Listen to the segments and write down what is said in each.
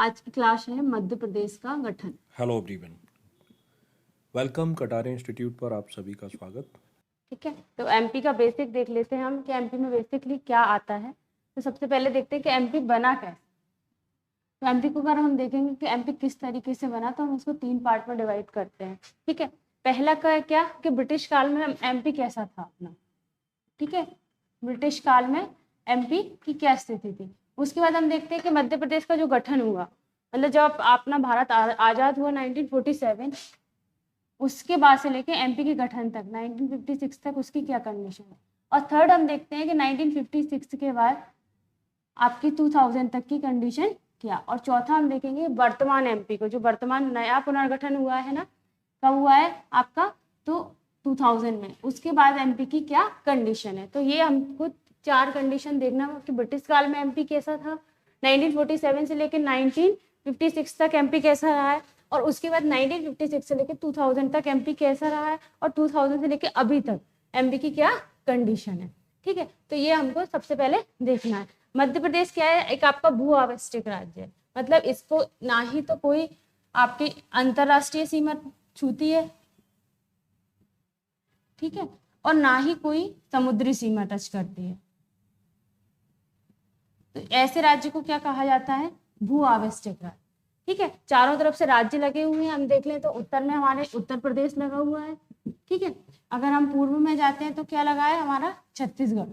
आज की क्लास है मध्य प्रदेश का गठन। Hello everyone, welcome Katare institute पर आप सभी का स्वागत। ठीक है, तो एमपी का बेसिक देख लेते हैं हम कि एमपी में बेसिकली क्या आता है। तो सबसे पहले देखते हैं कि एमपी बना कैसे। तो एमपी को अगर हम देखेंगे कि एमपी किस तरीके से बना, तो हम उसको 3 पार्ट में डिवाइड करते हैं। ठीक है, पहला का है क्या कि ब्रिटिश काल में एमपी कैसा था अपना। ठीक है, ब्रिटिश काल में एमपी की क्या स्थिति थी। उसके बाद हम देखते हैं कि मध्य प्रदेश का जो गठन हुआ, मतलब जब अपना भारत आज़ाद हुआ 1947, उसके बाद से लेके एमपी के गठन तक 1956 तक उसकी क्या कंडीशन है। और थर्ड हम देखते हैं कि 1956 के बाद आपकी 2000 तक की कंडीशन क्या। और चौथा हम देखेंगे वर्तमान एमपी को, जो वर्तमान नया पुनर्गठन हुआ है ना, कब हुआ है आपका, तो 2000 में। उसके बाद एमपी की क्या कंडीशन है। तो ये हमको 4 कंडीशन देखना है कि ब्रिटिश काल में एमपी कैसा था, 1947 से लेकर 1956 तक एमपी कैसा रहा है, और उसके बाद 1956 से लेकर 2000 तक एमपी कैसा रहा है, और 2000 से लेकर अभी तक एमपी की क्या कंडीशन है। ठीक है, तो ये हमको सबसे पहले देखना है। मध्य प्रदेश क्या है, एक आपका भू आवश्यक राज्य है, मतलब इसको ना ही तो कोई आपकी अंतरराष्ट्रीय सीमा छूती है, ठीक है, और ना ही कोई समुद्री सीमा टच करती है। तो ऐसे राज्य को क्या कहा जाता है, भू आवश्यक राज्य। ठीक है, चारों तरफ से राज्य लगे हुए हैं। हम देख लें तो उत्तर में हमारे उत्तर प्रदेश लगा हुआ है। ठीक है, अगर हम पूर्व में जाते हैं तो क्या लगा है हमारा, छत्तीसगढ़।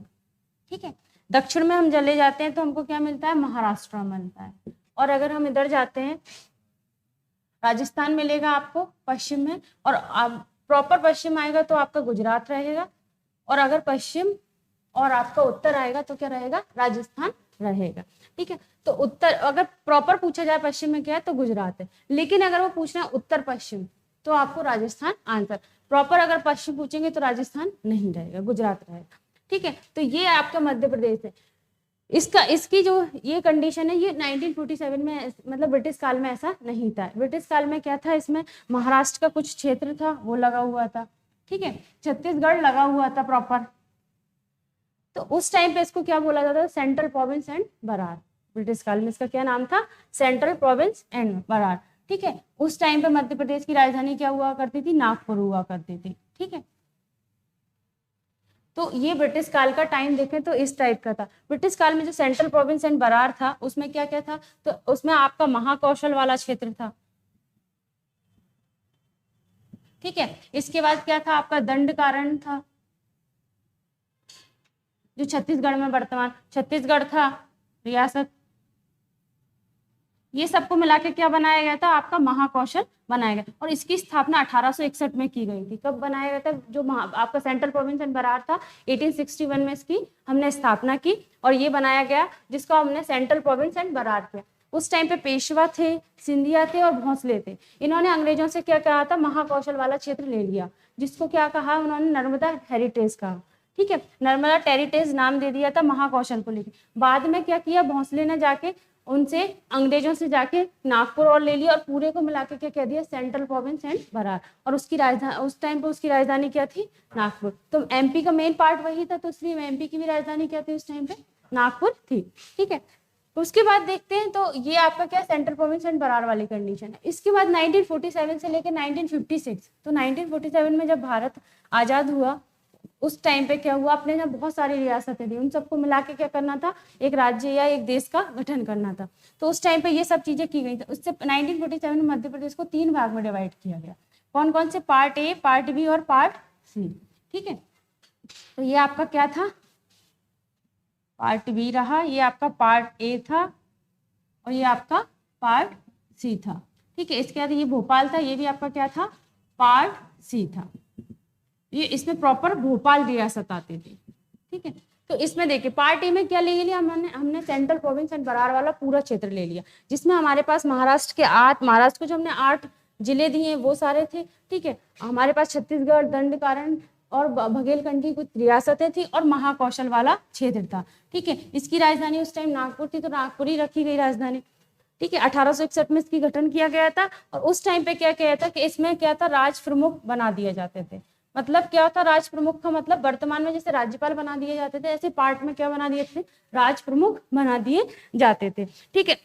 ठीक है, दक्षिण में हम चले जाते हैं तो हमको क्या मिलता है, महाराष्ट्र मिलता है। और अगर हम इधर जाते हैं, राजस्थान मिलेगा आपको पश्चिम में, और प्रॉपर पश्चिम आएगा तो आपका गुजरात रहेगा, और अगर पश्चिम और आपका उत्तर आएगा तो क्या रहेगा, राजस्थान रहेगा। ठीक है, तो उत्तर अगर प्रॉपर पूछा जाए पश्चिम में क्या है तो गुजरात है, लेकिन अगर वो पूछना है उत्तर पश्चिम तो आपको राजस्थान आंसर। प्रॉपर अगर पश्चिम पूछेंगे तो राजस्थान नहीं रहेगा, गुजरात रहेगा। ठीक है, तो ये आपका मध्य प्रदेश है। इसकी जो ये कंडीशन है, ये 1947 में, मतलब ब्रिटिश काल में ऐसा नहीं था। ब्रिटिश काल में क्या था, इसमें महाराष्ट्र का कुछ क्षेत्र था वो लगा हुआ था। ठीक है, छत्तीसगढ़ लगा हुआ था प्रॉपर। तो उस टाइम पे इसको क्या बोला जाता था, central province and Berar. British काल में इसका क्या नाम था, सेंट्रल प्रोविंस एंड बरार। ठीक है, उस टाइम पे मध्य प्रदेश की राजधानी क्या हुआ करती थी, नागपुर हुआ करती थी। ठीक है, तो ये ब्रिटिश काल का टाइम देखें तो इस टाइप का था। ब्रिटिश काल में जो सेंट्रल प्रोविंस एंड बरार था, उसमें क्या क्या था, तो उसमें आपका महाकौशल वाला क्षेत्र था। ठीक है, इसके बाद क्या था, आपका दंडकारण्य था, जो छत्तीसगढ़ में वर्तमान छत्तीसगढ़ था रियासत। ये सबको मिला के क्या बनाया गया था, आपका महाकौशल बनाया गया। और इसकी स्थापना 1861 में की गई थी। कब बनाया गया था, जो आपका सेंट्रल प्रोविंस एंड बरार था, 1861 में इसकी हमने स्थापना की, और ये बनाया गया जिसको हमने सेंट्रल प्रोविंस एंड बरार किया। उस टाइम पे पेशवा थे, सिंधिया थे और भोंसले थे। इन्होंने अंग्रेजों से क्या कहा था, महाकौशल वाला क्षेत्र ले लिया, जिसको क्या कहा उन्होंने, नर्मदा हेरिटेज कहा। ठीक है, नर्मदा टेरिटेज नाम दे दिया था महाकौशल को लेकर। बाद में क्या किया, भोंसले ने जाके उनसे, अंग्रेजों से जाके नागपुर और ले लिया, और पूरे को मिला के क्या कह दिया, सेंट्रल प्रोविंस एंड बरार। और उसकी राजधानी, उस टाइम पे उसकी राजधानी क्या थी, नागपुर। तो एमपी का मेन पार्ट वही था, तो इसलिए एमपी की भी राजधानी क्या थी उस टाइम पे, नागपुर थी। ठीक है, उसके बाद देखते हैं, तो ये आपका क्या, सेंट्रल प्रोविंस एंड बरार वाली कंडीशन है। इसके बाद 1947 से लेकर 1956, तो 1947 में जब भारत आजाद हुआ, उस टाइम पे क्या हुआ, अपने जब बहुत सारी रियासतें थी, उन सबको मिला के क्या करना था, एक राज्य या एक देश का गठन करना था। तो उस टाइम पे ये सब चीजें की गई थी। उससे 1947 में मध्य प्रदेश को 3 भाग में डिवाइड किया गया। कौन कौन से, पार्ट ए, पार्ट बी और पार्ट सी। ठीक है, तो ये आपका क्या था, पार्ट बी रहा, ये आपका पार्ट ए था, और ये आपका पार्ट सी था। ठीक है, इसके बाद ये भोपाल था, ये भी आपका क्या था, पार्ट सी था। ये इसमें प्रॉपर भोपाल रियासत आती थी। ठीक है, तो इसमें देखिए पार्ट ए में क्या ले लिया हमने सेंट्रल प्रोविंस एंड बरार वाला पूरा क्षेत्र ले लिया, जिसमें हमारे पास महाराष्ट्र को जो हमने 8 जिले दिए वो सारे थे। ठीक है, हमारे पास छत्तीसगढ़, दंडकारण्य और बघेलखंड की कुछ रियासतें थी, और महाकौशल वाला क्षेत्र था। ठीक है, इसकी राजधानी उस टाइम नागपुर थी, तो नागपुर ही रखी गई राजधानी। ठीक है, 1861 में इसकी गठन किया गया था। और उस टाइम पे क्या किया था कि इसमें क्या था, राज प्रमुख बना दिए जाते थे। मतलब क्या होता, राज प्रमुख का मतलब वर्तमान में जैसे राज्यपाल बना दिए जाते थे, ऐसे पार्ट में क्या बना दिए थे, राज प्रमुख बना दिए जाते थे। ठीक है,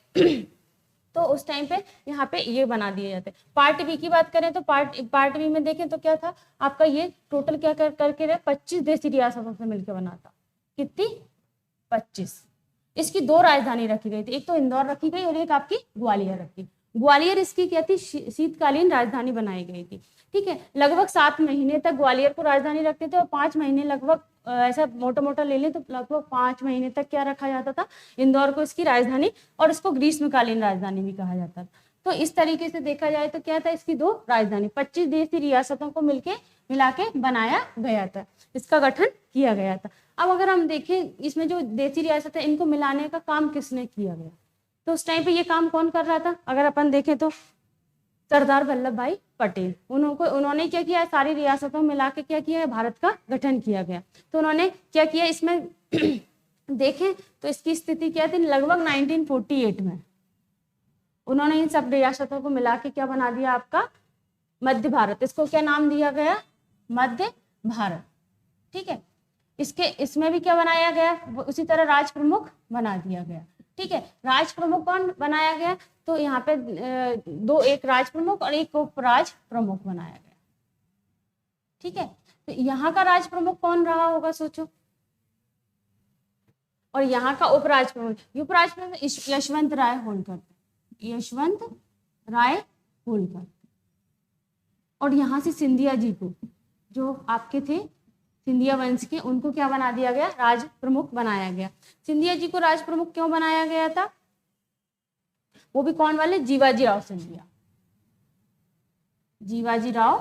तो उस टाइम पे यहाँ पे ये बना दिए जाते। पार्ट बी की बात करें तो पार्ट बी में देखें तो क्या था आपका, ये टोटल क्या करके रहे 25 देसी रियासतों से मिलकर बना था। कितनी? 25। इसकी 2 राजधानी रखी गई थी, एक तो इंदौर रखी गई और एक आपकी ग्वालियर रखी। ग्वालियर इसकी क्या थी, शीतकालीन राजधानी बनाई गई थी। ठीक है, लगभग 7 महीने तक ग्वालियर को राजधानी रखते थे और 5 महीने लगभग ऐसा मोटा मोटा ले लें तो लगभग 5 महीने तक क्या रखा जाता था, इंदौर को इसकी राजधानी, और इसको ग्रीष्मकालीन राजधानी भी कहा जाता था। तो इस तरीके से देखा जाए तो क्या था, इसकी 2 राजधानी 25 देशी रियासतों को मिला के बनाया गया था, इसका गठन किया गया था। अब अगर हम देखें इसमें जो देशी रियासत है इनको मिलाने का काम किसने किया गया, तो उस टाइम पे ये काम कौन कर रहा था, अगर अपन देखें तो सरदार वल्लभ भाई पटेल। उन्होंने क्या किया, सारी रियासतों मिला के क्या किया, भारत का गठन किया गया। तो उन्होंने क्या किया इसमें देखें तो इसकी स्थिति क्या थी, लगभग 1948 में उन्होंने इन सब रियासतों को मिला के क्या बना दिया आपका मध्य भारत। इसको क्या नाम दिया गया, मध्य भारत। ठीक है, इसमें भी क्या बनाया गया, उसी तरह राज प्रमुख बना दिया गया। ठीक है, राज प्रमुख कौन बनाया गया, तो यहाँ पे 2, एक राज प्रमुख और एक उपराज प्रमुख बनाया गया। ठीक है, तो यहाँ का राज प्रमुख कौन रहा होगा सोचो, और यहाँ का उपराज प्रमुख यशवंत राय होलकर, यशवंत राय होलकर। और यहाँ से सिंधिया जी को, जो आपके थे सिंधिया वंश के, उनको क्या बना दिया गया, राज प्रमुख बनाया गया। सिंधिया जी को राज प्रमुख क्यों बनाया गया था, वो भी कौन वाले, जीवाजी राव सिंधिया, जीवाजी राव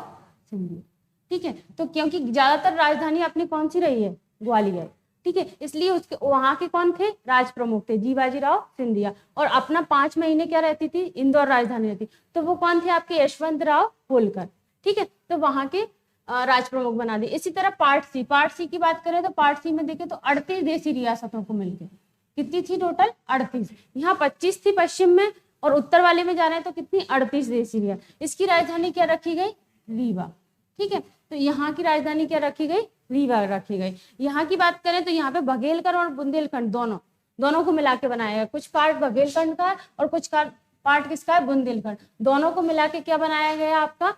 सिंधिया। ठीक है, तो क्योंकि ज्यादातर राजधानी अपनी कौन सी रही है, ग्वालियर। ठीक है, इसलिए उसके वहां के कौन थे, राज प्रमुख थे जीवाजी राव सिंधिया, और अपना 5 महीने क्या रहती थी, इंदौर राजधानी रहती, तो वो कौन थे आपके, यशवंत राव होलकर। ठीक है, तो वहां के राज प्रमुख बना दिए। इसी तरह पार्ट सी की बात करें तो पार्ट सी में देखें तो 38 देशी रियासतों को मिलकर कितनी थी टोटल, 38। यहाँ 25 थी पश्चिम में, और उत्तर वाले में जा रहे हैं तो कितनी, 38 देशी रियासत। इसकी राजधानी क्या रखी गई, रीवा। ठीक है, तो यहाँ की राजधानी क्या रखी गई, रीवा रखी गई। यहाँ की बात करें तो यहाँ पे बघेलखंड और बुंदेलखंड दोनों को मिला के बनाया गया। कुछ पार्ट बघेलखंड का और कुछ पार्ट किसका है, बुंदेलखंड। दोनों को मिला के क्या बनाया गया आपका,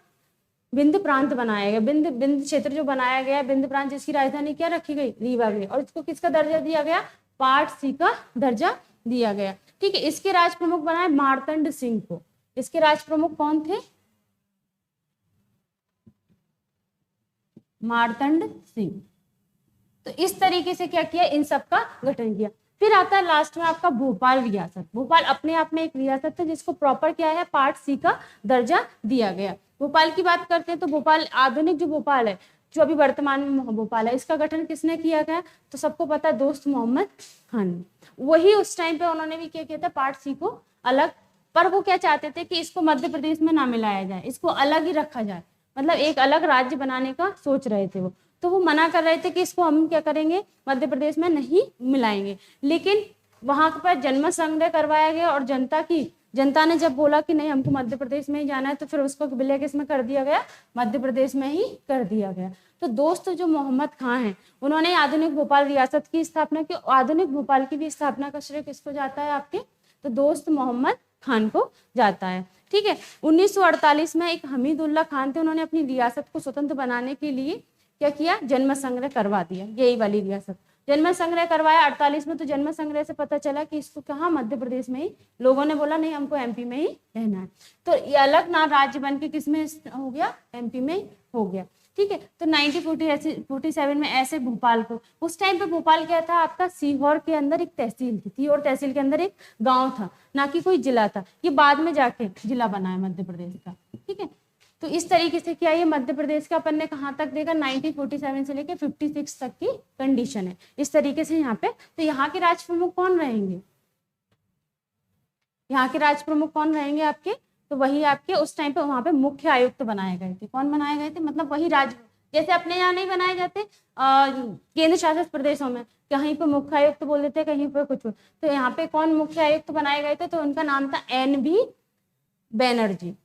बिंद प्रांत बनाया गया। बिंद क्षेत्र जो बनाया गया, बिंद प्रांत, जिसकी राजधानी क्या रखी गई, रीवा गई, और इसको किसका दर्जा दिया गया, पार्ट सी का दर्जा दिया गया। ठीक है, इसके राज प्रमुख बनाए मार्तंड सिंह को। इसके राज प्रमुख कौन थे, मार्तंड सिंह। तो इस तरीके से क्या किया, इन सब का गठन किया। फिर आता है लास्ट में आपका भोपाल रियासत। भोपाल अपने आप में एक रियासत है जिसको प्रॉपर क्या है, पार्ट सी का दर्जा दिया गया। भोपाल की बात करते हैं तो भोपाल, आधुनिक जो भोपाल है, जो अभी वर्तमान में भोपाल है, इसका गठन किसने किया गया, तो सबको पता है, दोस्त मोहम्मद खान। वही उस टाइम पे उन्होंने भी क्या किया था, पार्ट सी को अलग, पर वो क्या चाहते थे कि इसको मध्य प्रदेश में ना मिलाया जाए, इसको अलग ही रखा जाए, मतलब एक अलग राज्य बनाने का सोच रहे थे वो। तो वो मना कर रहे थे कि इसको हम क्या करेंगे, मध्य प्रदेश में नहीं मिलाएंगे। लेकिन वहां पर जनमत संग्रह करवाया गया, और जनता ने जब बोला कि नहीं हमको मध्य प्रदेश में ही जाना है, तो फिर उसको विलय किसमें कर दिया गया, मध्य प्रदेश में ही कर दिया गया। तो दोस्त जो मोहम्मद खां हैं, उन्होंने आधुनिक भोपाल रियासत की स्थापना की। आधुनिक भोपाल की भी स्थापना का श्रेय किसको जाता है आपके, तो दोस्त मोहम्मद खान को जाता है। ठीक है, 1948 में एक हमीदुल्लाह खान थे, उन्होंने अपनी रियासत को स्वतंत्र बनाने के लिए क्या किया, जन्म संग्रह करवा दिया। यही वाली रियासत जन्म संग्रह करवाया 48 में। तो जन्म संग्रह से पता चला कि इसको कहाँ, मध्य प्रदेश में ही। लोगों ने बोला नहीं हमको एमपी में ही रहना है, तो ये अलग ना राज्य बन के किस में हो गया, एमपी में हो गया। ठीक है, तो 1947 में ऐसे भोपाल को, उस टाइम पे भोपाल क्या था आपका, सीहोर के अंदर एक तहसील थी, और तहसील के अंदर एक गांव था, ना कि कोई जिला था। ये बाद में जाके जिला बना है मध्य प्रदेश का। ठीक है, तो इस तरीके से क्या, ये मध्य प्रदेश का अपन ने कहाँ तक देखा, 1947 से लेकर 56 तक की कंडीशन है। इस तरीके से यहाँ पे, तो यहाँ के राज प्रमुख कौन रहेंगे, यहाँ के राज प्रमुख कौन रहेंगे आपके, तो वही आपके उस टाइम पे वहां पे मुख्य आयुक्त बनाए गए थे। कौन बनाए गए थे, मतलब वही राज्य, जैसे अपने यहाँ नहीं बनाए जाते केंद्र शासित प्रदेशों में, कहीं पे मुख्य आयुक्त बोल देते, कहीं पे कुछ। तो यहाँ पे कौन मुख्य आयुक्त बनाए गए थे, तो उनका नाम था NV बैनर्जी।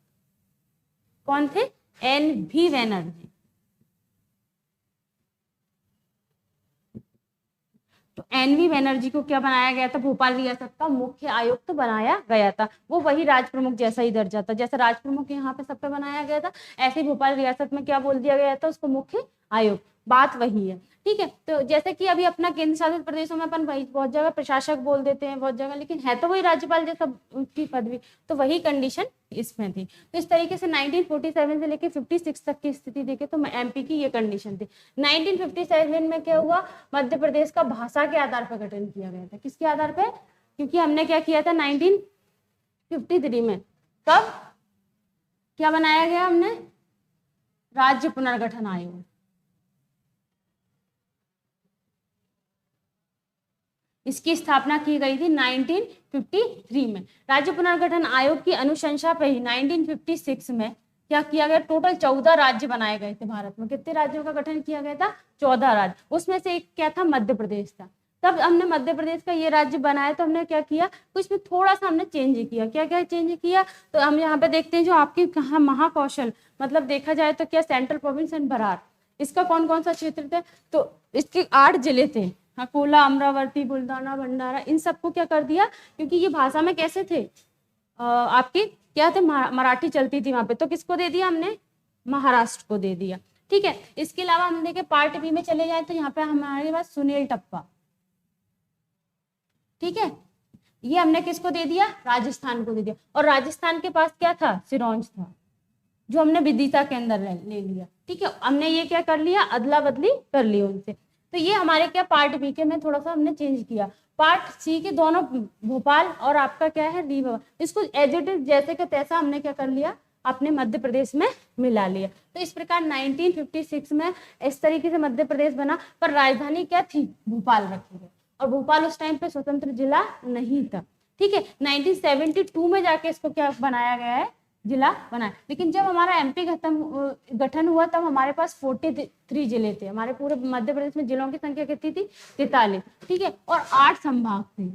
कौन थे, NV बैनर्जी। तो एनवी बनर्जी को क्या बनाया गया था, भोपाल रियासत का मुख्य आयुक्त बनाया गया था। वो वही राज प्रमुख जैसा ही दर्जा था, जैसे राज प्रमुख यहाँ पे सब पे बनाया गया था, ऐसे ही भोपाल रियासत में क्या बोल दिया गया था, उसको मुख्य आयुक्त, बात वही है। ठीक है, तो जैसे कि अभी अपना केंद्र शासित प्रदेशों में अपन वही बहुत जगह प्रशासक बोल देते हैं, बहुत जगह, लेकिन है तो वही राज्यपाल जैसा उसकी पदवी, तो वही कंडीशन इसमें थी। तो इस तरीके से 1947 से लेके 56 तक की स्थिति देखे तो एमपी की ये कंडीशन थी। 1957 में क्या हुआ, मध्य प्रदेश का भाषा के आधार पर गठन किया गया था। किसके आधार पर, क्योंकि हमने क्या किया था 1953 में, कब क्या बनाया गया हमने, राज्य पुनर्गठन आयोग। इसकी स्थापना की गई थी 1953 में। राज्य पुनर्गठन आयोग की अनुशंसा पे ही 1956 में क्या किया गया, टोटल 14 राज्य बनाए गए थे भारत में। कितने राज्यों का गठन किया गया था, 14 राज्य। उसमें से एक क्या था, मध्य प्रदेश था। तब हमने मध्य प्रदेश का ये राज्य बनाया, तो हमने क्या किया, कुछ में थोड़ा सा हमने चेंज किया। क्या क्या चेंज किया, तो हम यहाँ पे देखते हैं जो आपकी कहा महाकौशल, मतलब देखा जाए तो क्या सेंट्रल प्रोविंस एंड बरार, इसका कौन कौन सा क्षेत्र थे, तो इसके 8 जिले थे, अकोला, अमरावती, बुल्डाना, भंडारा, इन सबको क्या कर दिया, क्योंकि ये भाषा में कैसे थे, आपके क्या थे, मराठी चलती थी वहां पे, तो किसको दे दिया हमने, महाराष्ट्र को दे दिया। ठीक है, इसके अलावा हम देखें पार्ट बी में चले जाए तो यहाँ पे हमारे पास सुनील टप्पा, ठीक है, ये हमने किसको दे दिया, राजस्थान को दे दिया। और राजस्थान के पास क्या था, सिरोंज था, जो हमने विदिशा के अंदर ले लिया। ठीक है, हमने ये क्या कर लिया, अदला बदली कर ली उनसे। तो ये हमारे क्या पार्ट बी के में थोड़ा सा हमने चेंज किया। पार्ट सी के दोनों भोपाल और आपका क्या है रीवा, इसको एज इट इज जैसे का तैसा हमने क्या कर लिया, अपने मध्य प्रदेश में मिला लिया। तो इस प्रकार 1956 में इस तरीके से मध्य प्रदेश बना, पर राजधानी क्या थी, भोपाल रखी गई। और भोपाल उस टाइम पे स्वतंत्र जिला नहीं था। ठीक है, 1972 में जाके इसको क्या बनाया गया है, जिला बनाया। लेकिन जब हमारा एमपी गठन हुआ तब हमारे पास 43 जिले थे। हमारे पूरे मध्य प्रदेश में जिलों की संख्या कितनी थी, 43। ठीक है, और 8 संभाग थे।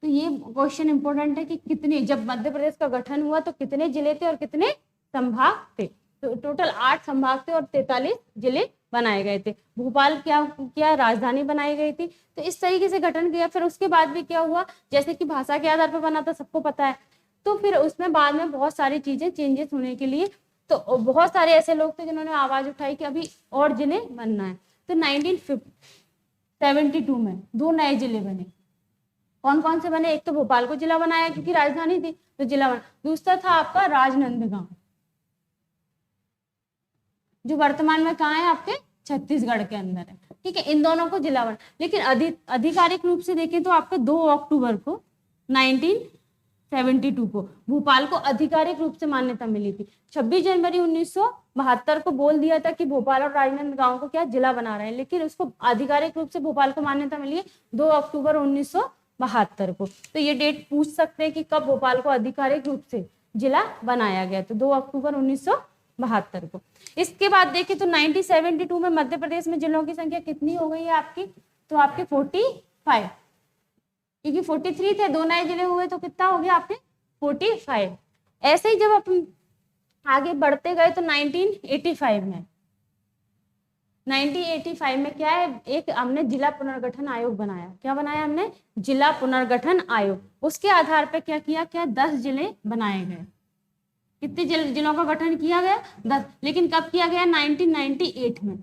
तो ये क्वेश्चन इंपॉर्टेंट है कि कितने, जब मध्य प्रदेश का गठन हुआ तो कितने जिले थे और कितने संभाग थे। तो टोटल 8 संभाग थे और 43 जिले बनाए गए थे। भोपाल क्या राजधानी बनाई गई थी। तो इस तरीके से गठन किया। फिर उसके बाद भी क्या हुआ, जैसे कि भाषा के आधार पर बना था, सबको पता है। तो फिर उसमें बाद में बहुत सारी चीजें चेंजेस होने के लिए, तो बहुत सारे ऐसे लोग थे जिन्होंने आवाज उठाई कि अभी और जिले बनना है। तो 1972 में 2 नए जिले बने। कौन कौन से बने, एक तो भोपाल को जिला बनाया क्योंकि राजधानी थी तो जिला बना। दूसरा था आपका राजनंदगांव, जो वर्तमान में कहाँ है, आपके छत्तीसगढ़ के अंदर है। ठीक है, इन दोनों को जिला बना। लेकिन आधिकारिक रूप से देखें तो आपके 2 अक्टूबर को 1972 को भोपाल को आधिकारिक रूप से मान्यता मिली थी। 26 जनवरी 1972 को बोल दिया था कि भोपाल और राजनांदगांव को क्या जिला बना रहे हैं, लेकिन उसको आधिकारिक रूप से भोपाल को मान्यता मिली है 2 अक्टूबर 1972 को। तो ये डेट पूछ सकते हैं कि कब भोपाल को आधिकारिक रूप से जिला बनाया गया, तो 2 अक्टूबर 1972 को। इसके बाद देखिए तो 1972 में मध्य प्रदेश में जिलों की संख्या कितनी हो गई है आपकी, तो आपके 45, क्योंकि 43 थे, 2 नए जिले हुए तो कितना हो गया आपके 45। ऐसे ही जब अपन आगे बढ़ते गए तो 1985 में क्या है, एक हमने जिला पुनर्गठन आयोग बनाया। क्या बनाया हमने, जिला पुनर्गठन आयोग। उसके आधार पर क्या किया, क्या 10 जिले बनाए गए। कितने जिलों का गठन किया गया, 10। लेकिन कब किया गया, 1998 में।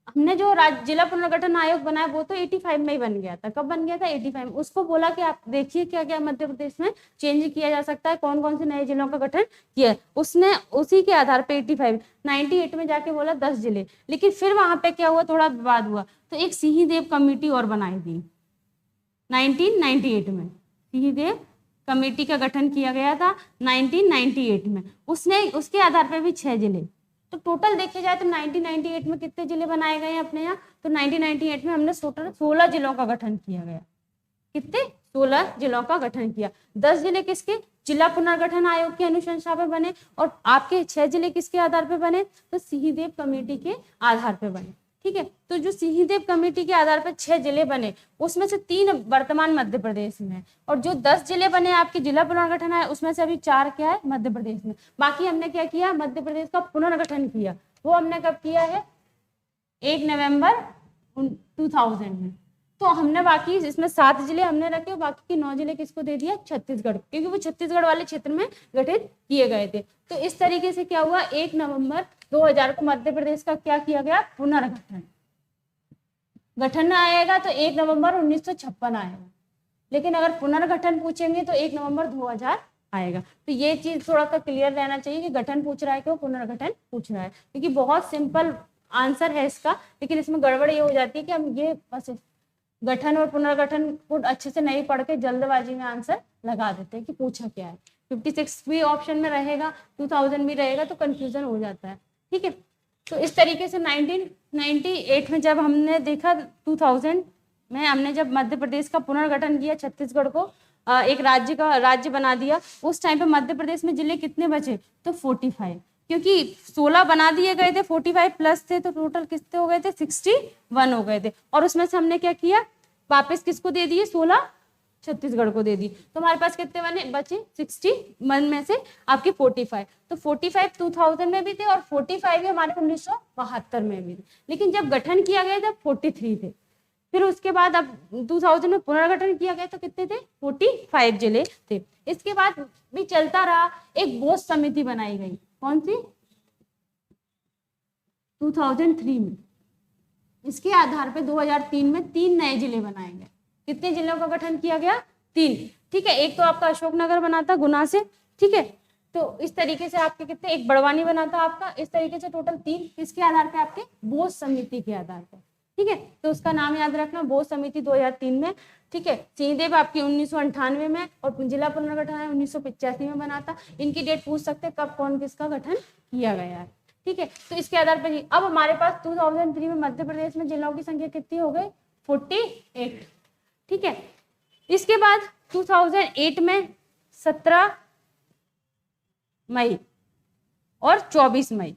हमने जो जिला पुनर्गठन आयोग बनाया वो तो 85 में ही बन गया था। कब बन गया था, 85 में। उसको बोला कि आप देखिए क्या क्या मध्य प्रदेश में चेंज किया जा सकता है, कौन कौन से नए जिलों का गठन किया। उसने उसी के आधार पे 98 में जाके बोला 10 जिले। लेकिन फिर वहां पे क्या हुआ, थोड़ा विवाद हुआ, तो एक सिंहदेव कमेटी और बनाई थी 1998 में। सिंहदेव कमेटी का गठन किया गया था 1998 में। उसके आधार पर भी 6 जिले। तो टोटल देखे जाए तो 1998 में कितने जिले बनाए गए हैं अपने यहाँ, तो 1998 में हमने टोटल 16 जिलों का गठन किया गया। कितने, 16 जिलों का गठन किया। 10 जिले किसके, जिला पुनर्गठन आयोग की अनुशंसा पे बने, और आपके 6 जिले किसके आधार पे बने, तो सिंहदेव कमेटी के आधार पे बने। ठीक है, तो जो सिंहदेव कमेटी के आधार पर 6 जिले बने, उसमें से 3 वर्तमान मध्य प्रदेश में, और जो 10 जिले बने आपके जिला पुनर्गठन है उसमें से अभी 4 क्या है, मध्य प्रदेश में। बाकी हमने क्या किया, मध्य प्रदेश का पुनर्गठन किया। वो हमने कब किया है, 1 नवंबर 2000 में। तो हमने बाकी इसमें 7 जिले हमने रखे और बाकी के 9 जिले किसको दे दिया, छत्तीसगढ़, क्योंकि वो छत्तीसगढ़ वाले क्षेत्र में गठित किए गए थे। तो इस तरीके से क्या हुआ, 1 नवंबर 2000 को मध्य प्रदेश का क्या किया गया, पुनर्गठन। गठन आएगा तो 1 नवंबर 1956 आएगा, लेकिन अगर पुनर्गठन पूछेंगे तो 1 नवंबर 2000 आएगा। तो ये चीज थोड़ा सा क्लियर रहना चाहिए कि गठन पूछ रहा है कि वो पुनर्गठन पूछ रहा है, क्योंकि बहुत सिंपल आंसर है इसका, लेकिन इसमें गड़बड़ ये हो जाती है कि हम ये बस गठन और पुनर्गठन को अच्छे से नहीं पढ़ के जल्दबाजी में आंसर लगा देते हैं कि पूछा क्या है। 56 भी ऑप्शन में रहेगा, 2000 भी रहेगा, तो कंफ्यूजन हो जाता है। ठीक है, तो इस तरीके से 1998 में जब हमने देखा, 2000 में हमने जब मध्य प्रदेश का पुनर्गठन किया, छत्तीसगढ़ को एक राज्य बना दिया, उस टाइम पे मध्य प्रदेश में जिले कितने बचे, तो 45, क्योंकि 16 बना दिए गए थे, 45 प्लस थे, तो टोटल कितने हो गए थे, 61 हो गए थे। और उसमें से हमने क्या किया, वापस किसको दे दिए, 16 छत्तीसगढ़ को दे दी, तो हमारे पास कितने बने बचे, 61 में से आपके 45। तो 45 2000 में भी थे और 45 हमारे 1972 में भी थे, लेकिन जब गठन किया गया तब 43 थे। फिर उसके बाद अब 2000 में पुनर्गठन किया गया तो कितने थे, 45 जिले थे। इसके बाद भी चलता रहा, एक बोस समिति बनाई गई, कौन सी, 2003 में। इसके आधार पे 2003 में 3 नए जिले बनाए गए। कितने जिलों का गठन किया गया, 3। ठीक है, एक तो आपका अशोकनगर बना था गुना से, ठीक है, तो इस तरीके से आपके कितने, एक बड़वानी बना था आपका, इस तरीके से टोटल 3 किसके आधार पे, आपके बोस समिति के आधार पे। ठीक है, तो उसका नाम याद रखना, बोस समिति 2003 में। ठीक है, सिंहदेव आपकी 1998 में और जिला पुनर्गठन 1985 में बना था। इनकी डेट पूछ सकते हैं कब कौन किसका गठन किया गया है। ठीक है, तो इसके आधार पर अब हमारे पास 2003 में मध्य प्रदेश में जिलों की संख्या कितनी हो गई, 48। ठीक है, इसके बाद 2008 में 17 मई और 24 मई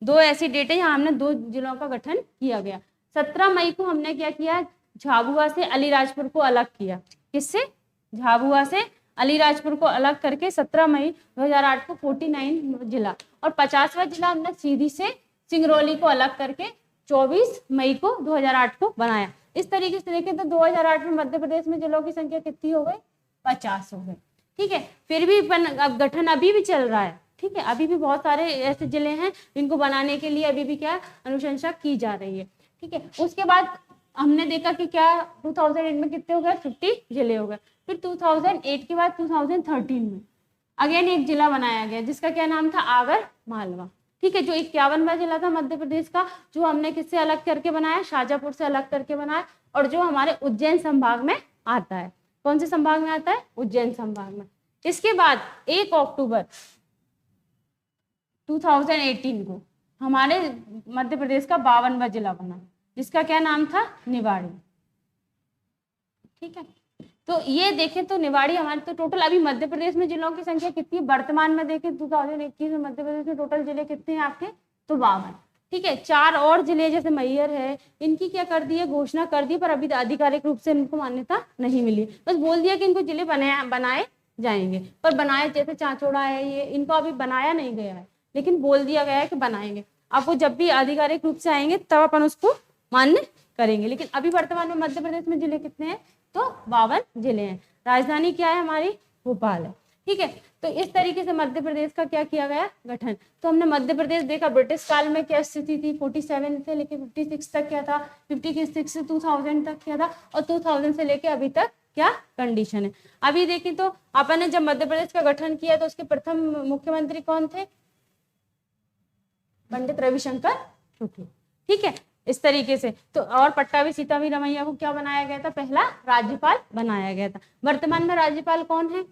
2 ऐसी डेट है, यहाँ हमने 2 जिलों का गठन किया गया। 17 मई को हमने क्या किया, झाबुआ से अलीराजपुर को अलग किया। किससे, झाबुआ से अलीराजपुर को अलग करके 17 मई 2008 को 49 जिला और 50वां जिला हमने सीधी से सिंगरौली को अलग करके 24 मई को 2008 को बनाया। इस तरीके से देखें तो 2008 में मध्य प्रदेश में जिलों की संख्या कितनी हो गई, 50 हो गई। ठीक है, फिर भी गठन अभी भी चल रहा है। ठीक है, अभी भी बहुत सारे ऐसे जिले हैं जिनको बनाने के लिए अभी भी क्या अनुशंसा की जा रही है। ठीक है, उसके बाद हमने देखा कि क्या 2008 में कितने हो गए, 50 जिले हो गए। फिर 2008 के बाद 2013 में अगेन एक जिला बनाया गया जिसका क्या नाम था, आगर मालवा। ठीक है, जो 51वां जिला था मध्य प्रदेश का, जो हमने किससे अलग करके बनाया, शाजापुर से अलग करके बनाया, और जो हमारे उज्जैन संभाग में आता है। कौन से संभाग में आता है, उज्जैन संभाग में। इसके बाद 1 अक्टूबर 2018 को हमारे मध्य प्रदेश का 52वां जिला बना, जिसका क्या नाम था, निवाड़ी। ठीक है, तो ये देखें तो निवाड़ी हमारे, तो टोटल अभी मध्य प्रदेश में जिलों की संख्या कितनी है, वर्तमान में देखें 2021 में मध्य प्रदेश में टोटल जिले कितने हैं आपके, तो 52। ठीक है, 4 और जिले जैसे मैहर है, इनकी क्या कर दी है, घोषणा कर दी, पर अभी आधिकारिक रूप से इनको मान्यता नहीं मिली। बस बोल दिया कि इनको जिले बनाए जाएंगे, पर बनाए, जैसे चांचौड़ा है, ये इनको अभी बनाया नहीं गया है, लेकिन बोल दिया गया है कि बनाएंगे। अब वो जब भी आधिकारिक रूप से आएंगे तब अपन उसको मान्य करेंगे, लेकिन अभी वर्तमान में मध्य प्रदेश में जिले कितने हैं, तो 52 जिले हैं। राजधानी क्या है हमारी, भोपाल है। ठीक है, तो इस तरीके से मध्य प्रदेश का क्या किया गया, गठन। तो हमने मध्य प्रदेश देखा, ब्रिटिश काल में क्या स्थिति थी, 47 से लेके 56 तक क्या था, 56 से 2000 तक क्या था, और 2000 से लेके अभी तक क्या कंडीशन है। अभी देखें तो अपन ने जब मध्य प्रदेश का गठन किया तो उसके प्रथम मुख्यमंत्री कौन थे, पंडित रविशंकर शुक्ल। ठीक है, इस तरीके से तो, और पट्टाभी सीताभी रमैया को क्या बनाया गया था, पहला राज्यपाल बनाया गया था। वर्तमान में राज्यपाल कौन है,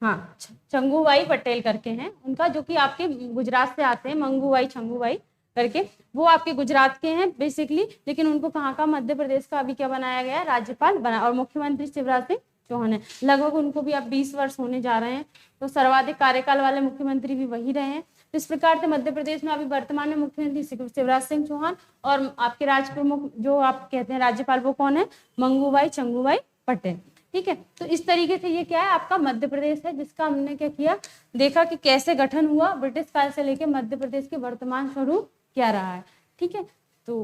हाँ, चंगूभाई पटेल करके हैं उनका, जो कि आपके गुजरात से आते हैं, मंगूभाई छंगूभाई करके, वो आपके गुजरात के हैं बेसिकली, लेकिन उनको कहाँ का, मध्य प्रदेश का अभी क्या बनाया गया, राज्यपाल बना। और मुख्यमंत्री शिवराज सिंह चौहान है, लगभग उनको भी अब 20 वर्ष होने जा रहे हैं, तो सर्वाधिक कार्यकाल वाले मुख्यमंत्री भी वही रहे हैं। तो इस प्रकार से मध्य प्रदेश में अभी वर्तमान में मुख्यमंत्री शिवराज सिंह चौहान, और आपके राज प्रमुख जो आप कहते हैं राज्यपाल, वो कौन है, मंगूभाई छंगूभाई पटेल। ठीक है, तो इस तरीके से ये क्या है, आपका मध्य प्रदेश है, जिसका हमने क्या किया, देखा कि कैसे गठन हुआ ब्रिटिश काल से लेकर मध्य प्रदेश के वर्तमान स्वरूप क्या रहा है। ठीक है। तो